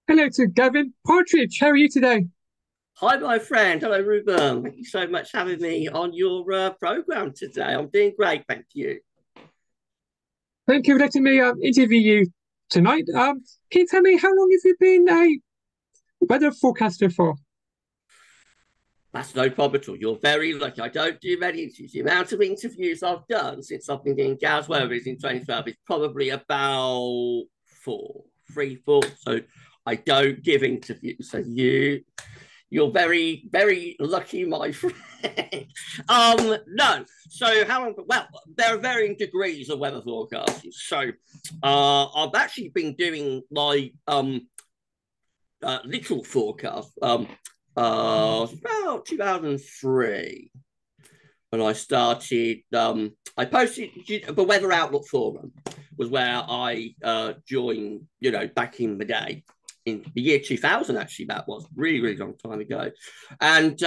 Hello to Gavin Partridge. How are you today? Hi, my friend. Hello, Ruben. Thank you so much for having me on your program today. I'm doing great, thank you. Thank you for letting me interview you tonight. Can you tell me how long have you been a weather forecaster for? That's no problem at all. You're very lucky. I don't do many interviews. The amount of interviews I've done since I've been doing Gavs Weathervids in 2012 is probably about four, three, four. So I don't give interviews. You're very, very lucky, my friend. No. So how long? Well, there are varying degrees of weather forecasting. So, I've actually been doing like literal forecast. About 2003 when I started. I posted the Weather Outlook forum was where I joined. Back in the day in the year 2000, actually, that was really, really long time ago. And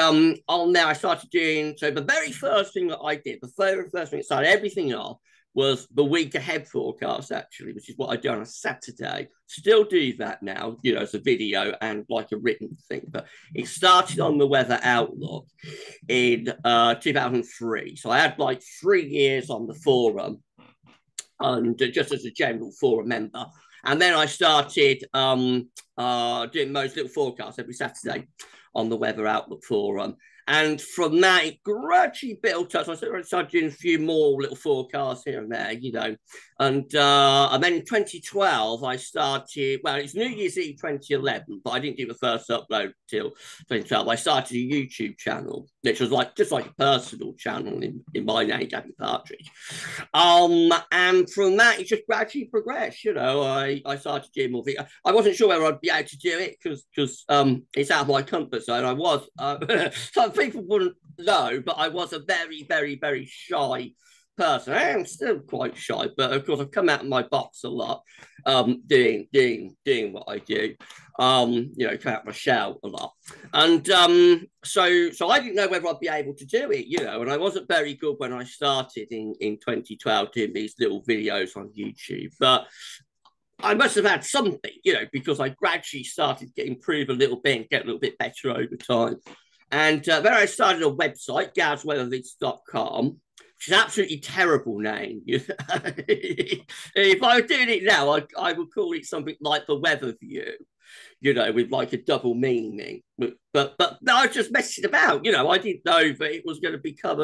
on there, I started doing so. The very first thing that I did, the very first thing that started everything off, was the week ahead forecast, actually, which is what I do on a Saturday. Still do that now, as a video and like a written thing. But it started on the Weather Outlook in 2003. So I had like 3 years on the forum and just as a general forum member. And then I started doing most little forecasts every Saturday on the Weather Outlook forum. And from that, it gradually built up. So I started doing a few more little forecasts here and there. And then in 2012, I started, well, it's New Year's Eve 2011, but I didn't do the first upload till 2012. I started a YouTube channel, which was like just like a personal channel in my name, Gavin Partridge. And from that, it just gradually progressed. I started doing more videos. I wasn't sure whether I'd be able to do it because it's out of my comfort zone. I was, some people wouldn't know, but I was a very, very, very shy person. I am still quite shy, but of course I've come out of my box a lot, doing what I do. Come out of my shell a lot. And so I didn't know whether I'd be able to do it, and I wasn't very good when I started in 2012 doing these little videos on YouTube. But I must have had something, because I gradually started to improve a little bit and get a little bit better over time. And then I started a website, gavsweathervids.com, which is an absolutely terrible name. If I were doing it now, I would call it something like the Weather View, with like a double meaning. But I was just messing about. I didn't know that it was going to become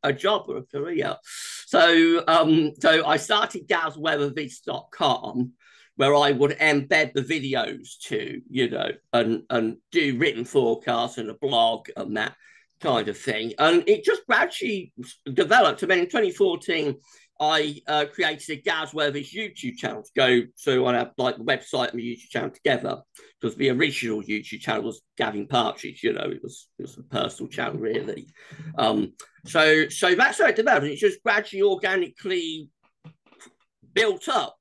a job or a career. So I started gavsweathervids.com, where I would embed the videos to, and do written forecasts and a blog and that kind of thing. And it just gradually developed. I mean, in 2014, I created a Gavs Weathervids YouTube channel to go so I have like the website and the YouTube channel together, because the original YouTube channel was Gavin Partridge. It was a personal channel really. So that's how it developed. It just gradually, organically built up.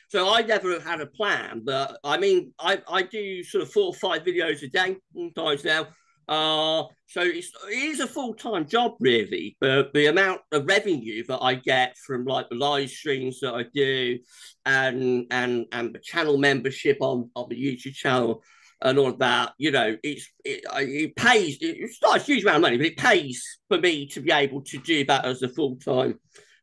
So I never had a plan, but I mean, I do sort of 4 or 5 videos a day sometimes now. So it is a full-time job really, but the amount of revenue that I get from like the live streams that I do and the channel membership on the YouTube channel and all of that, it pays. It's not a huge amount of money, but it pays for me to be able to do that as a full-time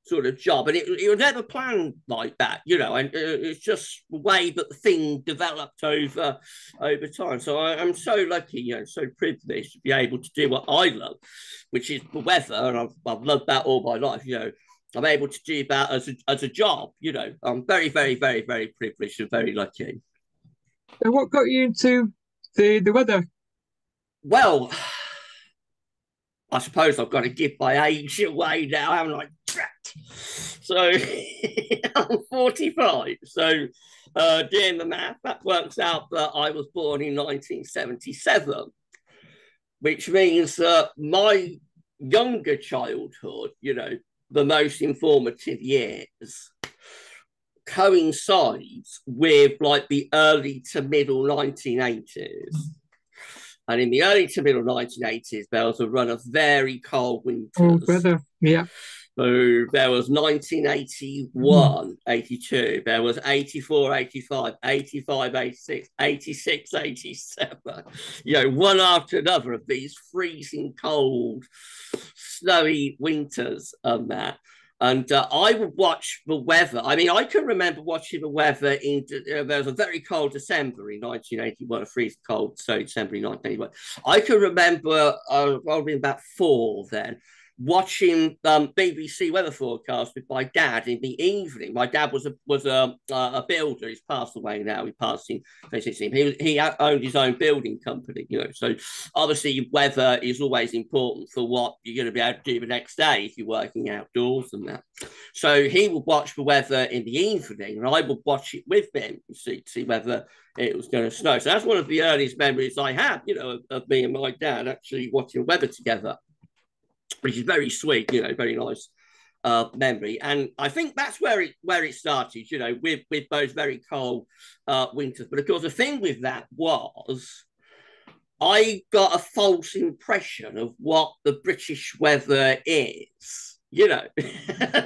sort of job. And it was never planned like that, and it's just the way that the thing developed over time. So I'm so lucky, so privileged to be able to do what I love, which is the weather. And I've loved that all my life. I'm able to do that as a job. I'm very, very, very, very privileged and very lucky. And what got you into the weather? Well, I suppose I've got to give my age away now, haven't I? So I'm 45. So doing the math, that works out that I was born in 1977, which means that my younger childhood, the most informative years, coincides with like the early to middle 1980s. And in the early to middle 1980s, there was a run of very cold Cold winters. weather. Yeah. So there was 1981, 82. There was 84, 85, 85, 86, 86, 87. You know, one after another of these freezing cold, snowy winters and that. And I would watch the weather. I mean, I can remember watching the weather in. There was a very cold December in 1981, a freezing cold, so December in 1981. I can remember, probably about 4 then, watching BBC weather forecast with my dad in the evening. My dad was a builder. He's passed away now. He passed in 2016. He owned his own building company, you know. So obviously, weather is always important for what you're going to be able to do the next day if you're working outdoors and that. So he would watch the weather in the evening, and I would watch it with him to see whether it was going to snow. So that's one of the earliest memories I have, you know, of me and my dad actually watching weather together, which is very sweet, you know, very nice memory. And I think that's where it started, you know, with those very cold winters. But of course, the thing with that was I got a false impression of what the British weather is, you know.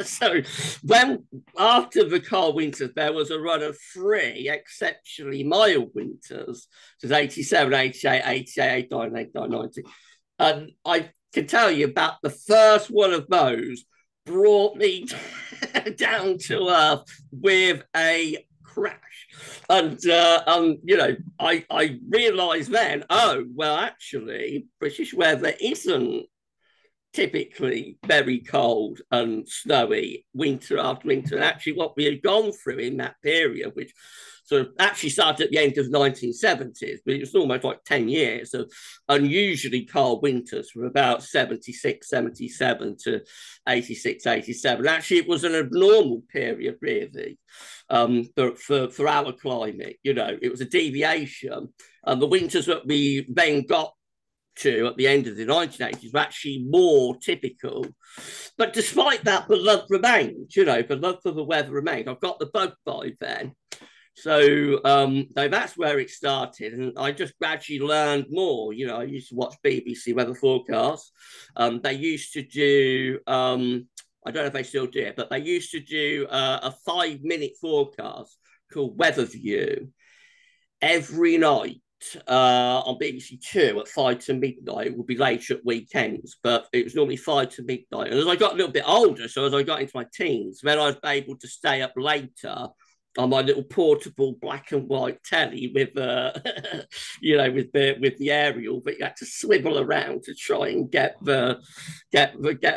So when after the cold winters, there was a run of 3 exceptionally mild winters, which was 87, 88, 88, 89, 89, 90. And I can tell you about the first one of those brought me down to earth with a crash. And, you know, I realised then, oh, well, actually, British weather isn't typically very cold and snowy winter after winter. And actually what we had gone through in that period, which sort of actually started at the end of the 1970s, but it was almost like 10 years of unusually cold winters from about 76, 77 to 86, 87. Actually, it was an abnormal period, really, for our climate. You know, it was a deviation. The winters that we then got to at the end of the 1980s were actually more typical. But despite that, the love remained, you know, the love for the weather remained. I've got the bug by then. So that's where it started. And I just gradually learned more. You know, I used to watch BBC weather forecasts. They used to do, I don't know if they still do it, but they used to do a 5-minute forecast called Weather View every night on BBC Two at 5 to midnight. It would be later at weekends, but it was normally 5 to midnight. And as I got a little bit older, so as I got into my teens, then I was able to stay up later on my little portable black and white telly with, you know, with the aerial, but you had to swivel around to try and get a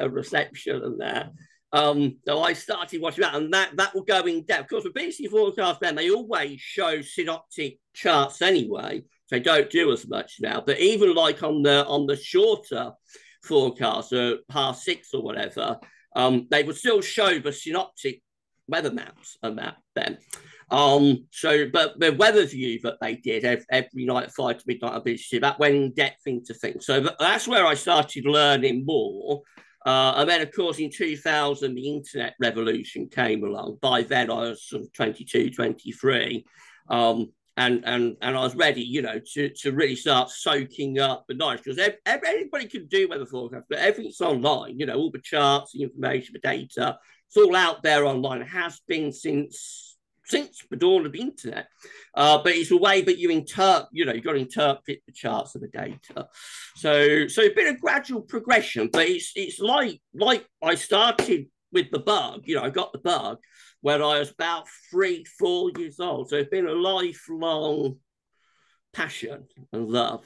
reception and that. So I started watching that, and that will go in depth. Of course, with BBC forecast, then they always show synoptic charts anyway. So they don't do as much now. But even like on the shorter forecast, 6:30 or whatever, they would still show the synoptic weather maps and that then. So, but the weather view that they did every night at 5 to midnight on BBC, that went in depth into things. So that's where I started learning more. And then, of course, in 2000, the internet revolution came along. By then, I was sort of 22, 23. And I was ready, you know, to really start soaking up the knowledge, because everybody can do weather forecast, but everything's online, you know, all the charts, the information, the data, it's all out there online. It has been since the dawn of the internet. But it's a way that you interpret, you know, you've got to interpret the charts and the data. So it's been a gradual progression, but it's like I started with the bug, you know, I got the bug when I was about 4 years old. So it's been a lifelong passion and love.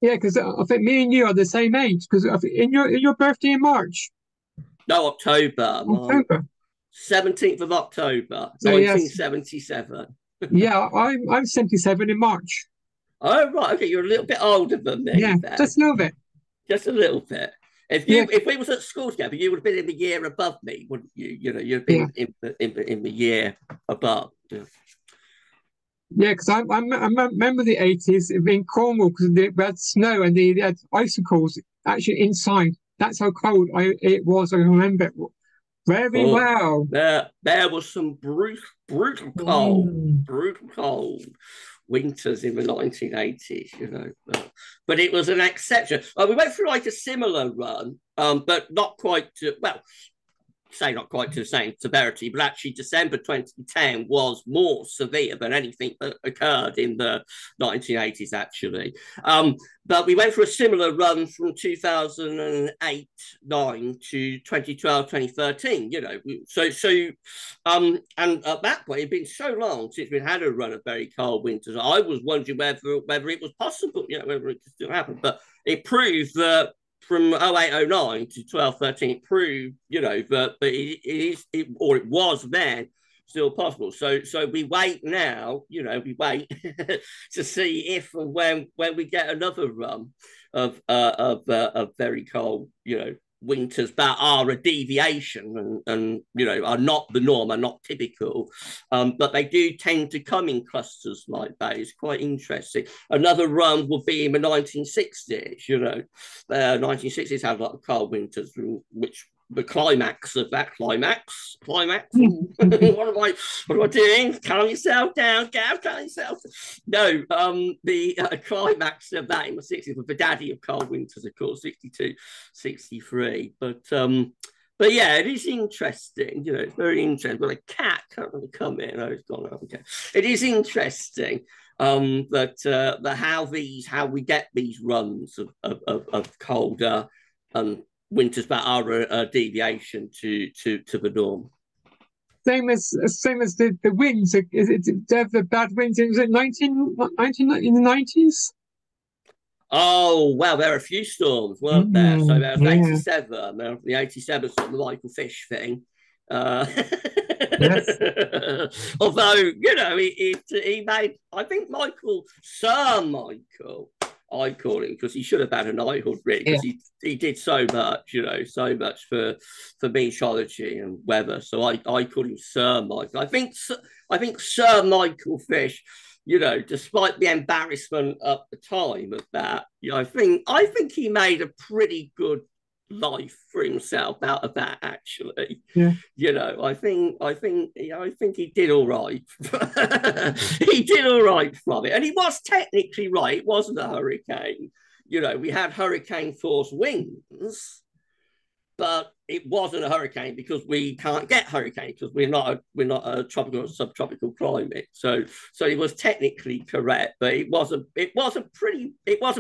Yeah, because I think me and you are the same age. Because in your birthday in March, No, October, my October. 17th of October, So yes, 1977. yeah, I'm 77 in March. Oh, right. Okay. You're a little bit older than Yeah, me then. just a little bit. Just a little bit. Yeah, If we was at school together, you would have been in the year above me, wouldn't you? You know, you'd have yeah, been in the year above. Yeah. yeah. Because I remember the 80s in Cornwall, because we had snow and they had icicles actually inside. That's how cold it was. I remember it very Oh, well. there was some Mm. brutal cold winters in the 1980s, you know. But it was an exception. We went through like a similar run but not quite to, well, say not quite to the same severity, but actually December 2010 was more severe than anything that occurred in the 1980s, actually. But we went for a similar run from 2008, 9 to 2012, 2013, you know. And at that point, it'd been so long since we'd had a run of very cold winters. I was wondering whether it was possible, you know, whether it could still happen. But it proved that from 0809 to 1213, it proved, you know, that it was then still possible. So we wait now, you know, we wait to see if and when we get another run of very cold, you know, winters that are a deviation and you know are not the norm, are not typical, but they do tend to come in clusters like that. It's quite interesting. Another run would be in the 1960s. You know, 1960s had a lot of cold winters, which the climax of that climax. what am I doing? Calm yourself down, Gav. Calm yourself. No, the climax of that in the 60s was the daddy of cold winters, of course, 62, 63. But yeah, it is interesting. You know, it's very interesting. But a cat can't really come in. Oh, it's gone. Okay, it is interesting. That how we get these runs of colder winters that are a deviation to the norm. Same as the winds. Is it the bad winds? Was it 19 in the 90s? Oh, well, there are a few storms, weren't there? So there was 87, there was the 87 storm, the Michael Fish thing. Yes. Although, you know, he made, I think Sir Michael, I call him, because he should have had a knighthood, really, because he did so much, you know, so much for meteorology and weather. So I call him Sir Michael. I think Sir Michael Fish, you know, despite the embarrassment at the time of that, you know, I think he made a pretty good life for himself out of that, actually. Yeah. You know, I think he did all right. He did all right from it. And he was technically right. It wasn't a hurricane. You know, we had hurricane force winds, but it wasn't a hurricane because we can't get hurricanes because we're not a tropical or subtropical climate. So it was technically correct, but it was a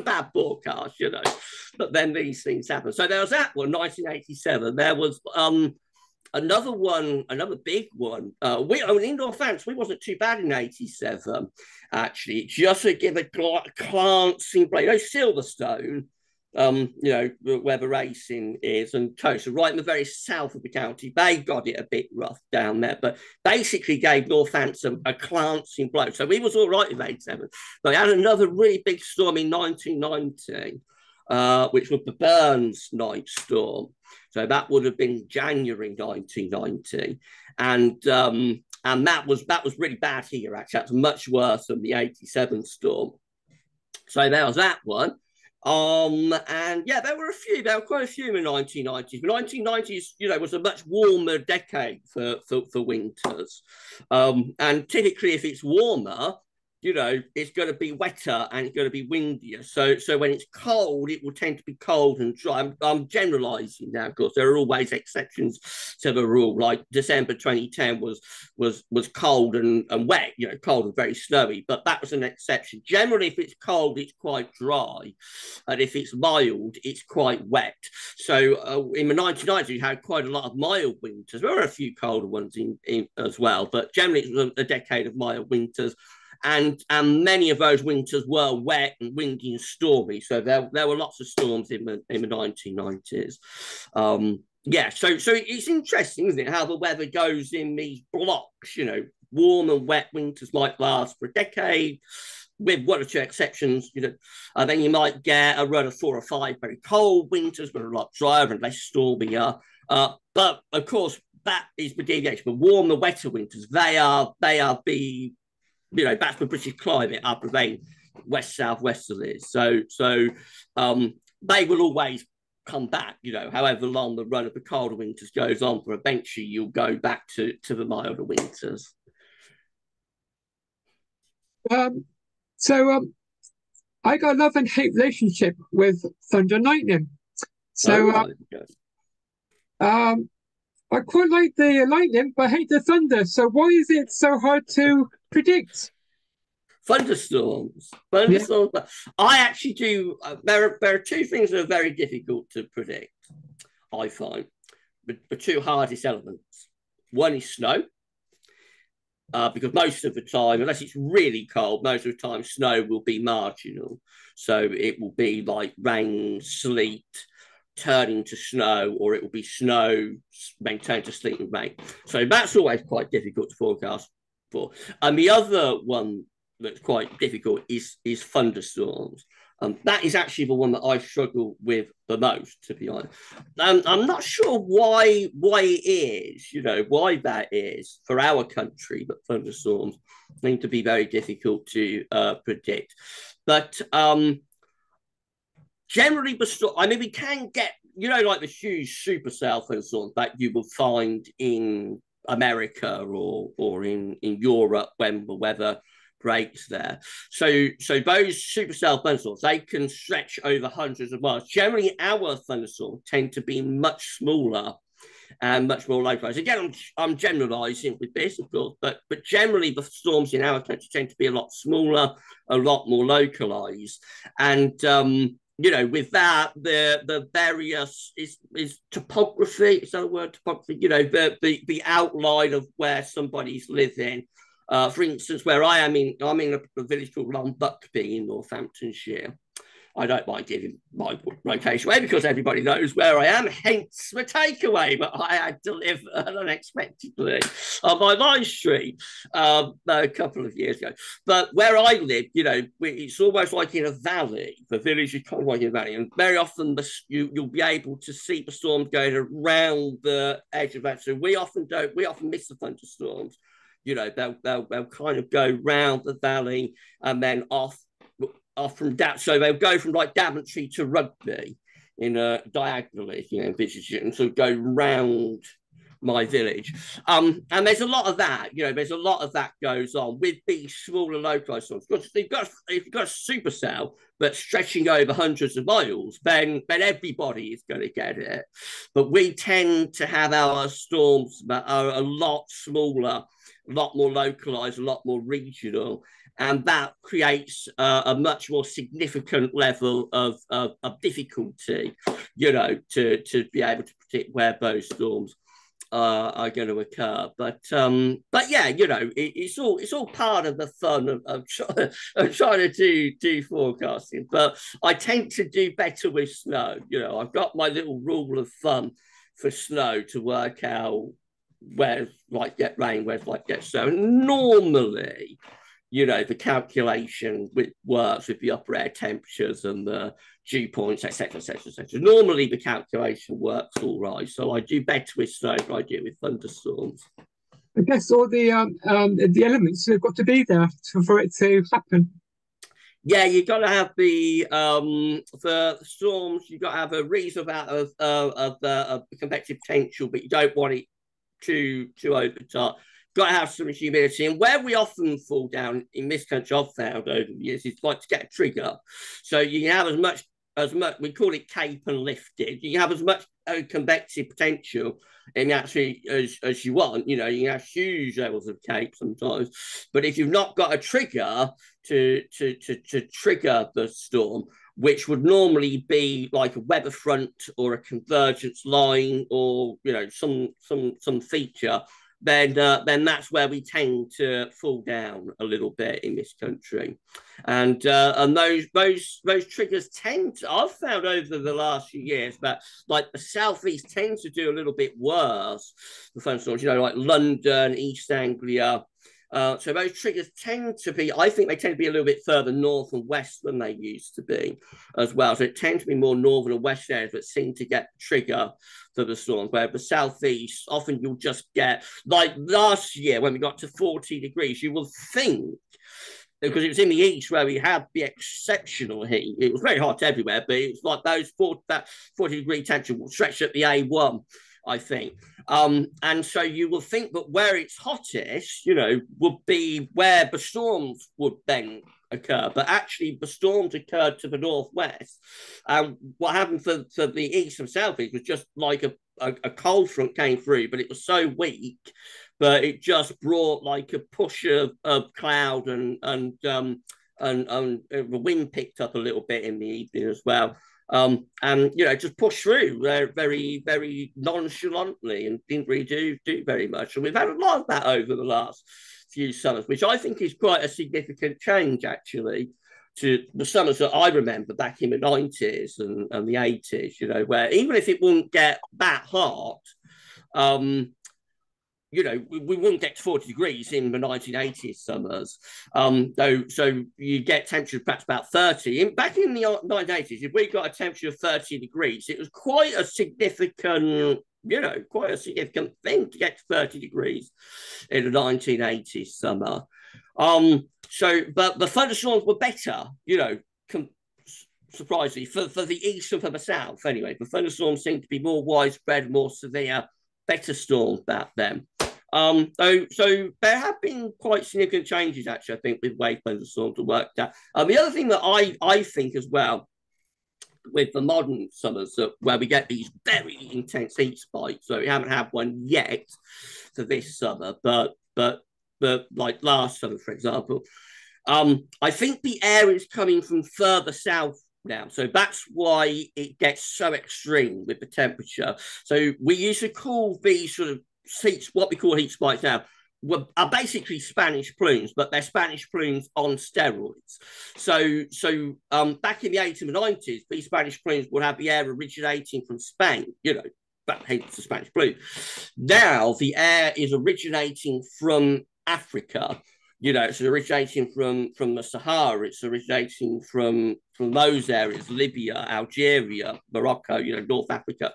bad forecast, you know. But then these things happen. So there was that one, 1987. There was another big one. Indoor fans, we wasn't too bad in 87, actually. Just to give a glancing break. You know, Silverstone, you know, where the racing is, and Coast, right in the very south of the county. They got it a bit rough down there, but basically gave Northampton a glancing blow. So we was all right in 87. But we had another really big storm in 1990, which was the Burns night storm. So that would have been January 1990. And that was really bad here, actually. That's much worse than the 87 storm. So there was that one. And yeah, there were quite a few in the 1990s. The 1990s, you know, was a much warmer decade for winters. And typically, if it's warmer, you know, it's going to be wetter and it's going to be windier. So when it's cold, it will tend to be cold and dry. I'm generalizing now, of course. There are always exceptions to the rule. Like December 2010 was cold and wet, you know, cold and very snowy, but that was an exception. Generally, if it's cold, it's quite dry. And if it's mild, it's quite wet. So in the 1990s, we had quite a lot of mild winters. There were a few colder ones in as well, but generally it was a decade of mild winters. And many of those winters were wet and windy and stormy. So there were lots of storms in the 1990s. Yeah, so it's interesting, isn't it, how the weather goes in these blocks. You know, warm and wet winters might last for a decade, with one or two exceptions, you know. And then you might get a run of 4 or 5 very cold winters, but a lot drier and less stormier. But of course, that is the deviation. But warmer, wetter winters, they are the, you know, that's the British climate are prevailing west-south westerlies. So they will always come back, you know, however long the run of the colder winters goes on, for eventually you'll go back to the milder winters. I got a love and hate relationship with thunder and lightning. Oh, So right. Okay. um, I quite like the lightning, but I hate the thunder. So why is it so hard to predict? Thunderstorms. Yeah, Thunderstorms. I actually do. There are two things that are very difficult to predict, I find. The two hardest elements. One is snow, because most of the time, unless it's really cold, most of the time snow will be marginal. So it will be like rain, sleet, turning to snow, or it will be snow maintained to sleet and rain. So that's always quite difficult to forecast for. And the other one that's quite difficult is thunderstorms. That is actually the one that I struggle with the most, to be honest. I'm not sure why it is, why that is for our country, but thunderstorms seem to be very difficult to predict. But generally, I mean, we can get, like the huge supercell thunderstorms that you will find in America or in Europe when the weather breaks there. So those supercell thunderstorms, they can stretch over hundreds of miles. Generally, our thunderstorms tend to be much smaller and much more localized. Again, I'm generalizing with this, of course, but generally the storms in our country tend to be a lot smaller, a lot more localized. And with that, the various is topography. Is that a word? Topography. The outline of where somebody's living. For instance, where I'm in a village called Longbuckby in Northamptonshire. I don't mind giving my location away because everybody knows where I am, hence the takeaway. But I had to live unexpectedly on my live stream a couple of years ago. But where I live, it's almost like in a valley. The village is kind of like in a valley. And very often you'll be able to see the storms going around the edge of that. So we often miss the thunderstorms. They'll kind of go round the valley and then off from that. So they'll go from like Daventry to Rugby in a diagonally, envisage it, and sort of go round my village. And there's a lot of that, there's a lot of that goes on with these smaller localized storms. Because if you've got a supercell that's stretching over hundreds of miles, then everybody is going to get it. But we tend to have our storms that are a lot smaller, a lot more localized, a lot more regional. And that creates a much more significant level of difficulty, to be able to predict where those storms are going to occur. But yeah, it's all part of the fun of trying to do forecasting. But I tend to do better with snow. I've got my little rule of thumb for snow to work out where's like get rain, where's like get snow. And normally, the calculation works with the upper air temperatures and the dew points, etc., etc., etc. Normally, the calculation works all right. So I do better with snow than I do with thunderstorms. I guess all the elements have got to be there for it to happen. Yeah, you've got to have the storms. You've got to have a reasonable amount of the convective potential, but you don't want it too overtop. Got to have some humidity. And where we often fall down in this country, I've found over the years, is like to get a trigger. So you can have as much, we call it cape and lifted. You can have as much convective potential actually as you want. You can have huge levels of cape sometimes. But if you've not got a trigger to trigger the storm, which would normally be like a weather front or a convergence line or some feature, then that's where we tend to fall down a little bit in this country, and those triggers I've found over the last few years, but like the southeast tends to do a little bit worse. The thunderstorms, like London, East Anglia. So those triggers I think they tend to be a little bit further north and west than they used to be as well. So it tends to be more northern and west areas that seem to get the trigger for the storms, where the southeast, often you'll just get, like last year when we got to 40 degrees, you will think, because it was in the east where we had the exceptional heat. It was very hot everywhere, but it's like that 40-degree temperature will stretch at the A1, I think. And so you will think that where it's hottest, would be where the storms would then occur, but actually the storms occurred to the northwest. And what happened for the east and southeast was just like a cold front came through, but it was so weak, but it just brought like a push of cloud and the wind picked up a little bit in the evening as well. And just pushed through very, very nonchalantly and didn't really do very much. And we've had a lot of that over the last few summers, which I think is quite a significant change actually to the summers that I remember back in the 90s and the 80s, where even if it wouldn't get that hot, we wouldn't get to 40 degrees in the 1980s summers. So you get temperatures perhaps about 30. Back in the 1980s, if we got a temperature of 30 degrees, it was quite a significant thing to get to 30 degrees in the 1980s summer. But the thunderstorms were better, surprisingly, for the east and for the south anyway. The thunderstorms seemed to be more widespread, more severe, better storms back then. So there have been quite significant changes, actually, I think, with wave thunderstorms to work out. The other thing that I think as well, with the modern summers, where we get these very intense heat spikes, so we haven't had one yet for this summer, but like last summer, for example, I think the air is coming from further south now. So that's why it gets so extreme with the temperature. So we used to call these sort of what we call heat spikes now, are basically Spanish plumes, but they're Spanish plumes on steroids. So back in the 80s and 90s, these Spanish plumes would have the air originating from Spain, but hence the Spanish plume. Now the air is originating from Africa. It's originating from the Sahara. It's originating from those areas, Libya, Algeria, Morocco, North Africa.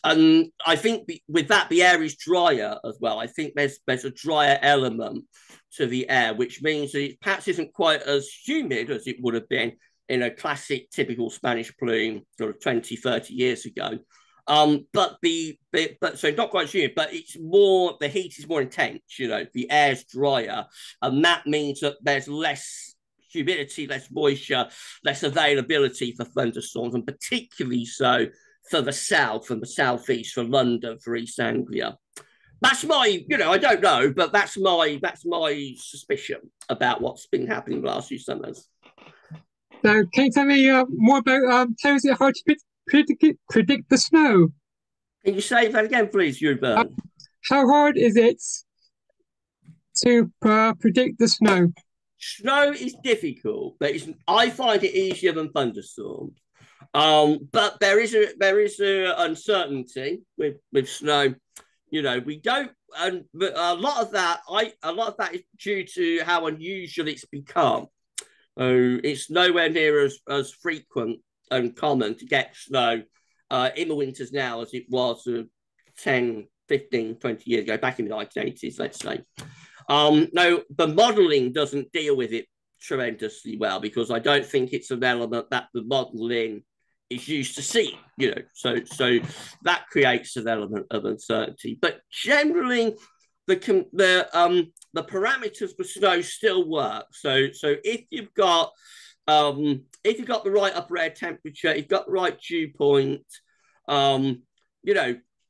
And I think with that, the air is drier as well. I think there's a drier element to the air, which means that it perhaps isn't quite as humid as it would have been in a classic, typical Spanish plume sort of 20, 30 years ago. But so not quite humid, but it's more, the heat is more intense, the air's drier, and that means that there's less humidity, less moisture, less availability for thunderstorms, and particularly so for the south and the southeast, for London, for East Anglia. That's my, I don't know, but that's my suspicion about what's been happening the last few summers. So, can you tell me more about how is it hard to predict the snow? Can you say that again, please, Hubert? How hard is it to predict the snow? Snow is difficult, but I find it easier than thunderstorms. But there is a uncertainty with snow. We don't, and a lot of that is due to how unusual it's become. It's nowhere near as frequent and common to get snow in the winters now as it was 10, 15, 20 years ago, back in the 1980s, let's say. No, the modelling doesn't deal with it tremendously well, because I don't think it's an element that the modelling is used to seeing, so that creates an element of uncertainty. But generally, the parameters for snow still work. So if you've got the right upper air temperature, you've got the right dew point,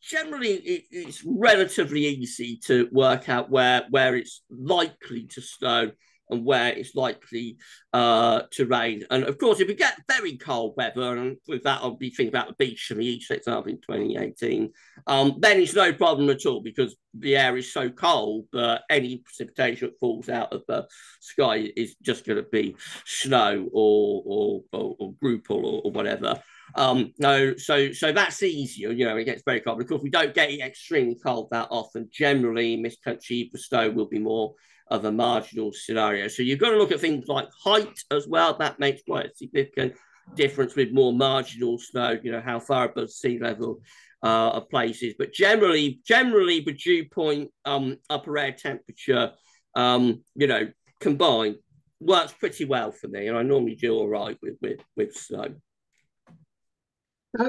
generally it's relatively easy to work out where it's likely to snow and where it's likely to rain. And of course, if we get very cold weather, and with that, I'll be thinking about the beach in the east, for example, in 2018, then it's no problem at all, because the air is so cold that any precipitation that falls out of the sky is just going to be snow or Drupal or whatever. No, so that's easier, it gets very cold. Of course, we don't get it extremely cold that often. Generally, in this country, the snow will be more of a marginal scenario. So you've got to look at things like height as well. That makes quite a significant difference with more marginal snow, how far above sea level are places. But generally the dew point, upper air temperature, combined works pretty well for me, and I normally do all right with snow.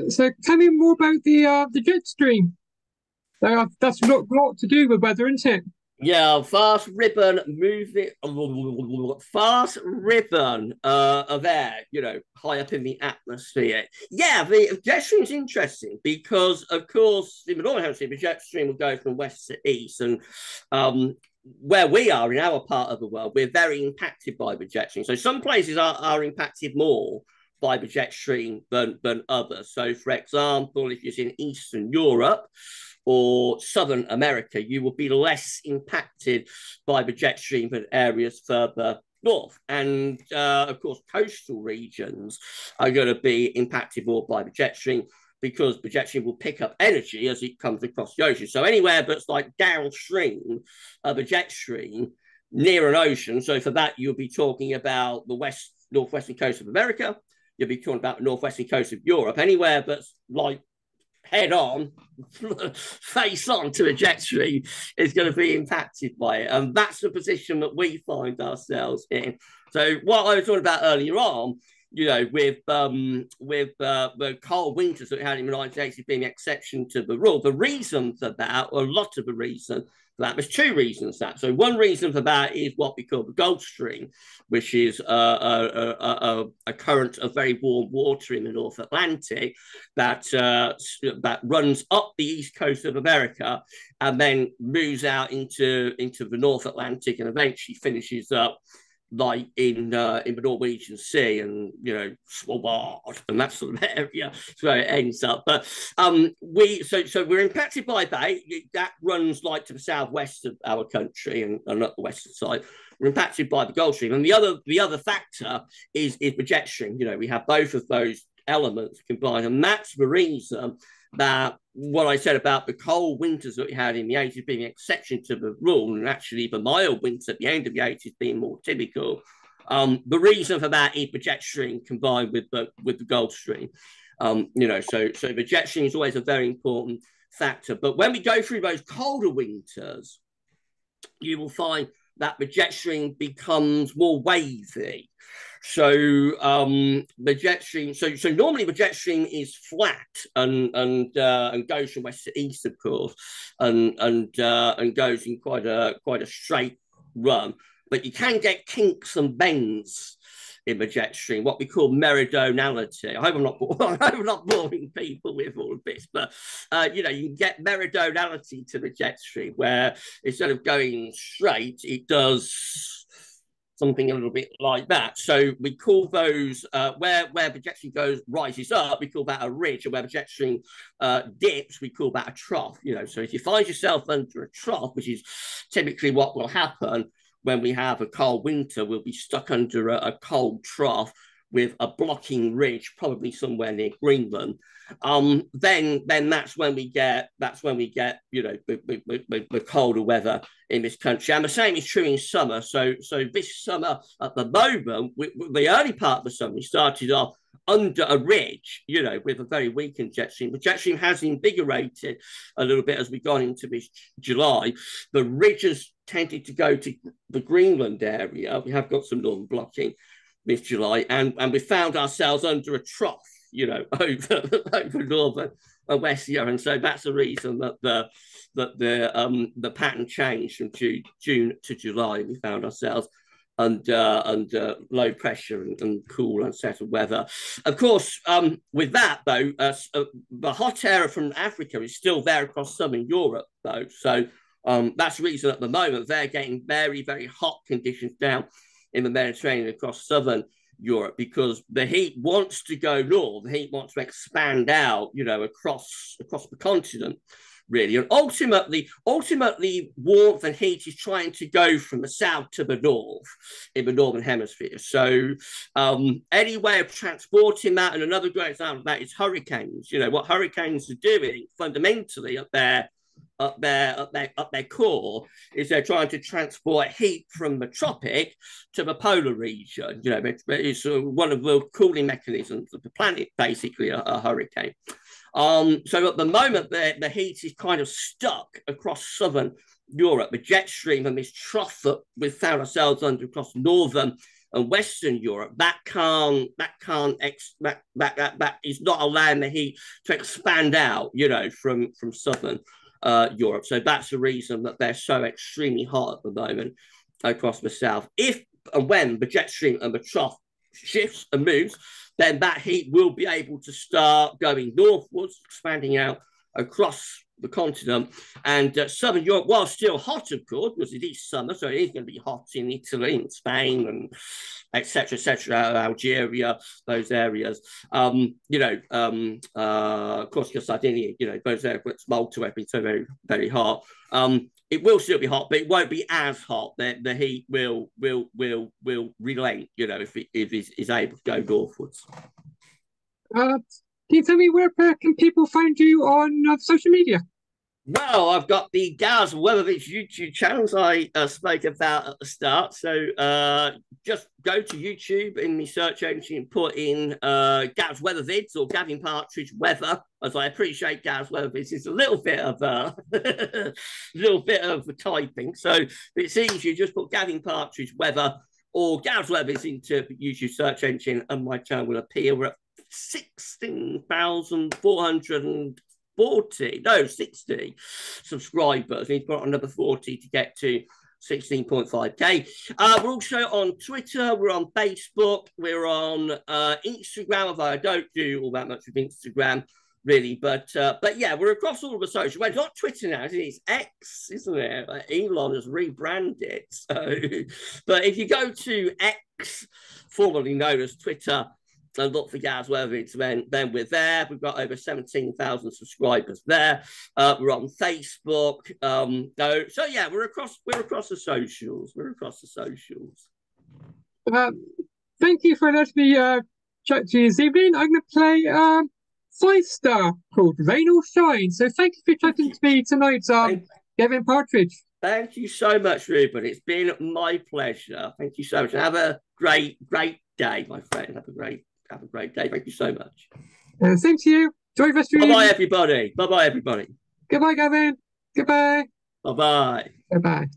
So tell me more about the jet stream. That's a lot to do with weather, isn't it? Yeah, fast ribbon of air, high up in the atmosphere. Yeah, the jet stream is interesting because, of course, in the northern hemisphere, the jet stream will go from west to east, and um, where we are in our part of the world, we're very impacted by the jet stream. So some places are impacted more by the jet stream than others. So, for example, if you're in Eastern Europe or Southern America, you will be less impacted by the jet stream than areas further north. And of course, coastal regions are going to be impacted more by the jet stream because the jet stream will pick up energy as it comes across the ocean. So anywhere that's like downstream of a jet stream near an ocean, so for that, you'll be talking about the northwestern coast of America, you'll be talking about the northwestern coast of Europe, anywhere that's like head on, face on to a jet stream is going to be impacted by it. And that's the position that we find ourselves in. So what I was talking about earlier on, with the cold winters that we had in the United States being the exception to the rule, the reason for that, or a lot of the reason for that, there's two reasons for that. So one reason for that is what we call the Gulf Stream, which is a current of very warm water in the North Atlantic that runs up the east coast of America and then moves out into the North Atlantic and eventually finishes up like in the Norwegian Sea and Svalbard and that sort of area. So it ends up. But we're impacted by that. That runs like to the southwest of our country and up the western side. We're impacted by the Gulf Stream. And the other factor is the jet stream. We have both of those elements combined. And that's the reason that what I said about the cold winters that we had in the 80s being an exception to the rule, and actually the mild winter at the end of the 80s being more typical. The reason for that is the jet stream combined with the Gulf Stream. So the jet stream is always a very important factor. But when we go through those colder winters, you will find that the jet stream becomes more wavy. So the jet stream, so normally the jet stream is flat and goes from west to east, of course, and goes in quite a straight run. But you can get kinks and bends in the jet stream, what we call meridionality. I hope I'm not boring people with all of this, but you can get meridionality to the jet stream, where instead of going straight, it does something a little bit like that. So we call those where the jet stream rises up, we call that a ridge, and where the jet stream dips, we call that a trough. So if you find yourself under a trough, which is typically what will happen when we have a cold winter, we'll be stuck under a cold trough with a blocking ridge, probably somewhere near Greenland. Then that's when we get the colder weather in this country. And the same is true in summer. So this summer at the moment, the early part of the summer, we started off under a ridge, with a very weakened jet stream. The jet stream has invigorated a little bit as we've gone into this July. The ridges tended to go to the Greenland area. We have got some northern blocking this July, and we found ourselves under a trough, over northern and west Europe, and so that's the reason that the pattern changed from June to July. We found ourselves under low pressure and cool, unsettled weather. Of course, with that though, the hot air from Africa is still there across southern Europe though, so that's the reason at the moment they're getting very, very hot conditions down in the Mediterranean across southern Europe, because the heat wants to go north, the heat wants to expand out, across the continent, really. And ultimately, warmth and heat is trying to go from the south to the north in the northern hemisphere. So any way of transporting that, and another great example of that is hurricanes. What hurricanes are doing fundamentally at their core is they're trying to transport heat from the tropic to the polar region. It's one of the cooling mechanisms of the planet, basically, a hurricane. So at the moment, the heat is kind of stuck across southern Europe. The jet stream and this trough that we've found ourselves under across northern and Western Europe, that is not allowing the heat to expand out, from southern Europe. So that's the reason that they're so extremely hot at the moment across the south. If and when the jet stream and the trough shifts and moves, then that heat will be able to start going northwards, expanding out across the continent. And southern Europe, while still hot, of course, because it is summer, so it is going to be hot in Italy and Spain and etc., Algeria, those areas. Of course, Sardinia, those areas, Malta have been so very, very hot. It will still be hot, but it won't be as hot. The heat will relent, if it is able to go northwards. Can you tell me where can people find you on social media? Well, I've got the Gavs Weathervids YouTube channels I spoke about at the start. So just go to YouTube in the search engine and put in Gavs Weathervids or Gavin Partridge Weather, as I appreciate Gavs Weathervids is a little bit of typing. So it's easy. Just put Gavin Partridge Weather or Gavs Weathervids into the YouTube search engine, and my channel will appear. We're at 60 subscribers. He's got another 40 to get to 16.5k. We're also on Twitter, we're on Facebook, we're on Instagram, although I don't do all that much with Instagram really, but yeah, we're across all of the social. Well, it's not Twitter now, it's X, isn't it? Elon has rebranded. So, but if you go to X, formerly known as Twitter, and look for Gavs Weathervids, then we're there. We've got over 17,000 subscribers there. We're on Facebook. So yeah, we're across the socials. Thank you for letting me chat to you this evening. I'm going to play 5-star called Rain or Shine. So thank you for chatting to me tonight, Gavin Partridge. Thank you so much, Ruben. It's been my pleasure. Thank you so much. Have a great day, my friend. Have a great day. Thank you so much. Same to you. Enjoy the rest of your Bye-bye, everybody. Bye-bye, everybody. Goodbye, Gavin. Goodbye. Bye-bye. Bye-bye.